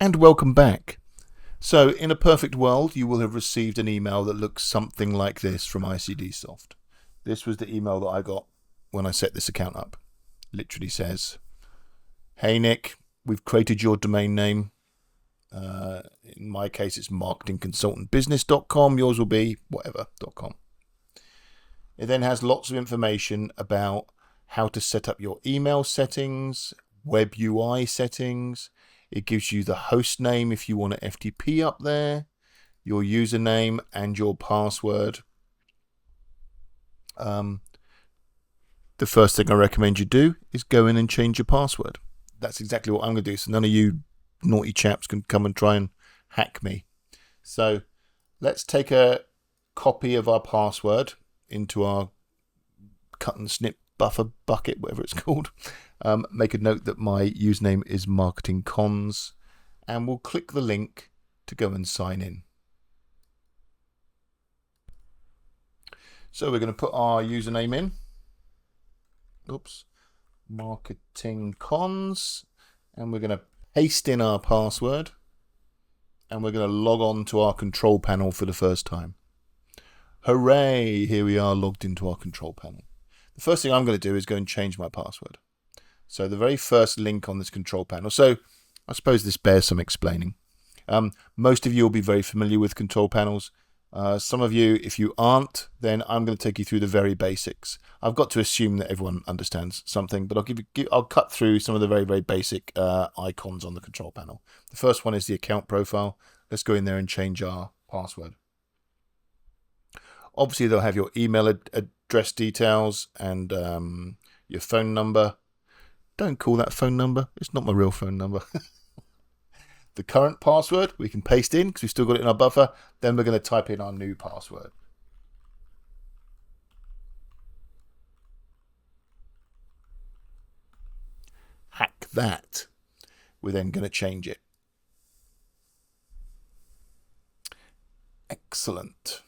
And welcome back. So in a perfect world, you will have received an email that looks something like this from iCDSoft. This was the email that I got when I set this account up. Literally says, "Hey Nick, we've created your domain name. In my case, it's marketingconsultantbusiness.com. Yours will be whatever.com. It then has lots of information about how to set up your email settings, web UI settings. It gives you the host name if you want an FTP up there, your username and your password. The first thing I recommend you do is go in and change your password. That's exactly what I'm going to do, so none of you naughty chaps can come and try and hack me. So let's take a copy of our password into our cut and snip buffer bucket, whatever it's called. Make a note that my username is marketingcons, and we'll click the link to go and sign in. So we're going to put our username in. Oops, marketingcons, and we're going to paste in our password, and we're going to log on to our control panel for the first time. Hooray! Here we are logged into our control panel. The first thing I'm going to do is go and change my password. So the very first link on this control panel. So I suppose this bears some explaining. Most of you will be very familiar with control panels. Some of you, if you aren't, then I'm going to take you through the very basics. I've got to assume that everyone understands something, but I'll cut through some of the very, very basic icons on the control panel. The first one is the account profile. Let's go in there and change our password. Obviously, they'll have your email address details and your phone number. Don't call that phone number. It's not my real phone number. The current password we can paste in because we've still got it in our buffer. Then we're going to type in our new password. Hack that. We're then going to change it. Excellent.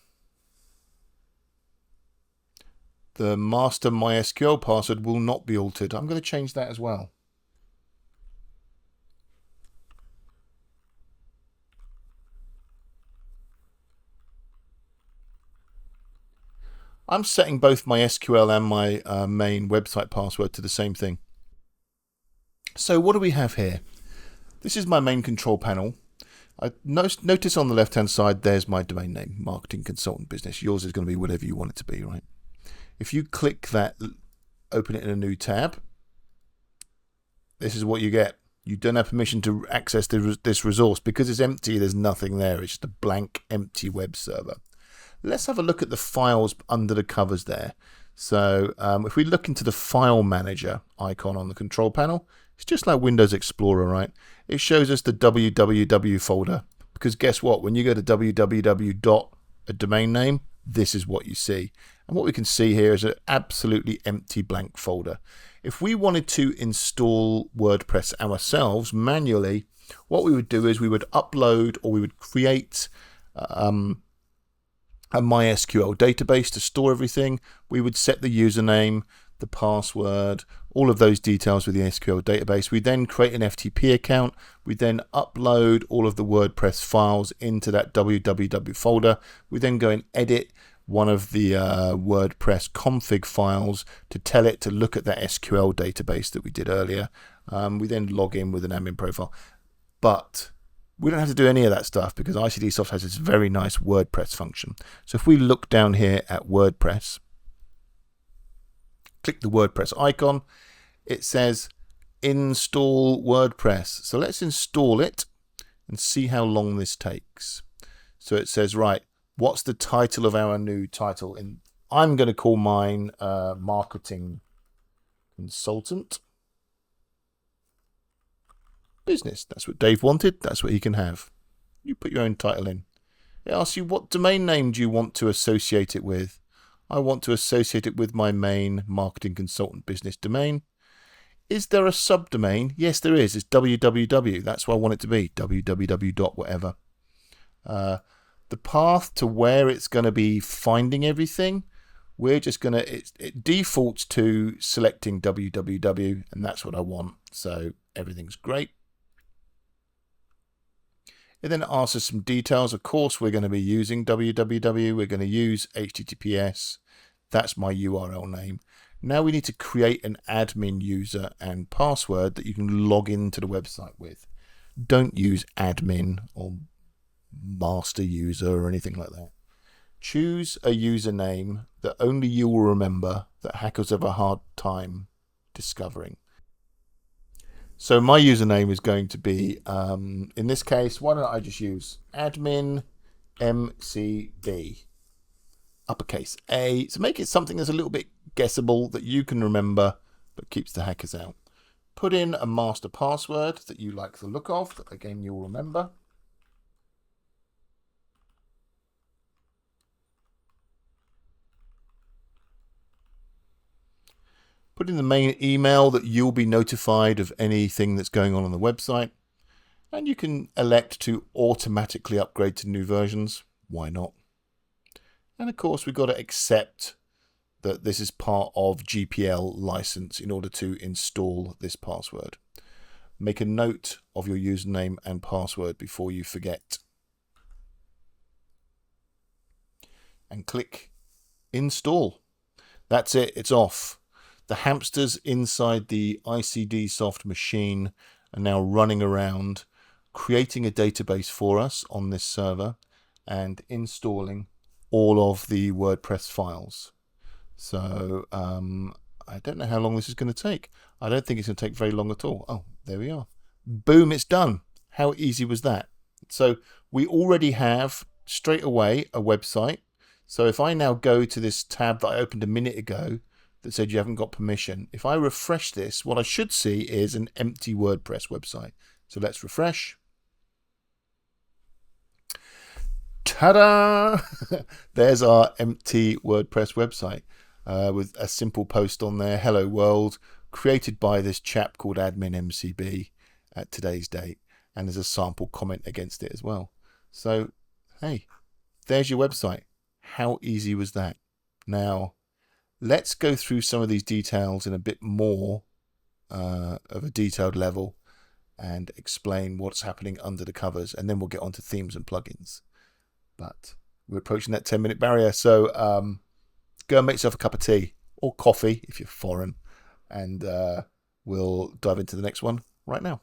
The master MySQL password will not be altered. I'm going to change that as well. I'm setting both my SQL and my main website password to the same thing. So what do we have here? This is my main control panel. Notice on the left-hand side, there's my domain name, Marketing Consultant Business. Yours is going to be whatever you want it to be, right? If you click that, open it in a new tab, this is what you get. You don't have permission to access this resource because it's empty. There's nothing there. It's just a blank, empty web server. Let's have a look at the files under the covers there. So if we look into the File Manager icon on the control panel, it's just like Windows Explorer, right? It shows us the www folder because guess what? When you go to www. a domain name, this is what you see. And what we can see here is an absolutely empty blank folder. If we wanted to install WordPress ourselves manually, what we would do is we would upload or we would create a MySQL database to store everything. We would set the username, the password, all of those details with the SQL database. We then create an FTP account. We then upload all of the WordPress files into that www folder. We then go and edit one of the WordPress config files to tell it to look at that SQL database that we did earlier. We then log in with an admin profile. But we don't have to do any of that stuff because iCDSoft has this very nice WordPress function. So if we look down here at WordPress, click the WordPress icon, it says install WordPress. So let's install it and see how long this takes. So it says, right, what's the title of our new title? I'm going to call mine Marketing Consultant Business. That's what Dave wanted. That's what he can have. You put your own title in. It asks you, what domain name do you want to associate it with? I want to associate it with my main Marketing Consultant Business domain. Is there a subdomain? Yes, there is. It's www. That's what I want it to be. www. whatever. The path to where it's going to be finding everything, we're just going to, it defaults to selecting www, and that's what I want. So everything's great. It then asks us some details. Of course, we're going to be using www. We're going to use HTTPS. That's my URL name. Now we need to create an admin user and password that you can log into the website with. Don't use admin or master user or anything like that. Choose a username that only you will remember, that hackers have a hard time discovering. So my username is going to be, in this case, why don't I just use admin MCB, uppercase A, to make it something that's a little bit guessable that you can remember but keeps the hackers out. Put in a master password that you like the look of, that again you'll remember. Put in the main email that you'll be notified of anything that's going on the website. And you can elect to automatically upgrade to new versions. Why not? And of course, we've got to accept that this is part of GPL license in order to install this password. Make a note of your username and password before you forget. And click install. That's it, it's off. The hamsters inside the ICD soft machine are now running around, creating a database for us on this server and installing all of the WordPress files. So I don't know how long this is going to take. I don't think it's going to take very long at all. Oh, there we are. Boom, it's done. How easy was that? So we already have straight away a website. So if I now go to this tab that I opened a minute ago that said you haven't got permission, if I refresh this, what I should see is an empty WordPress website. So let's refresh. Ta-da! There's our empty WordPress website with a simple post on there. Hello world, created by this chap called admin MCB at today's date. And there's a sample comment against it as well. So, hey, there's your website. How easy was that? Now, let's go through some of these details in a bit more of a detailed level and explain what's happening under the covers. And then we'll get onto themes and plugins. But we're approaching that 10-minute barrier. So go and make yourself a cup of tea or coffee if you're foreign. And we'll dive into the next one right now.